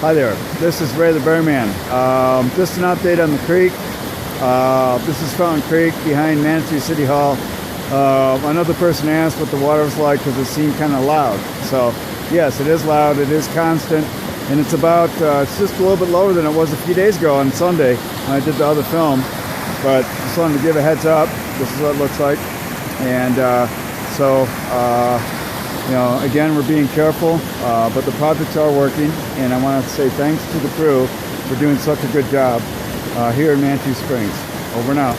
Hi there, this is Ray the Bearman. Just an update on the creek. This is Fountain Creek behind Manitou City Hall. Another person asked what the water was like because it seemed kind of loud. So yes, it is loud, it is constant, and it's about, it's just a little bit lower than it was a few days ago on Sunday when I did the other film. But just wanted to give a heads up. This is what it looks like. And you know, again, we're being careful, but the projects are working, and I want to say thanks to the crew for doing such a good job here in Manitou Springs. Over now.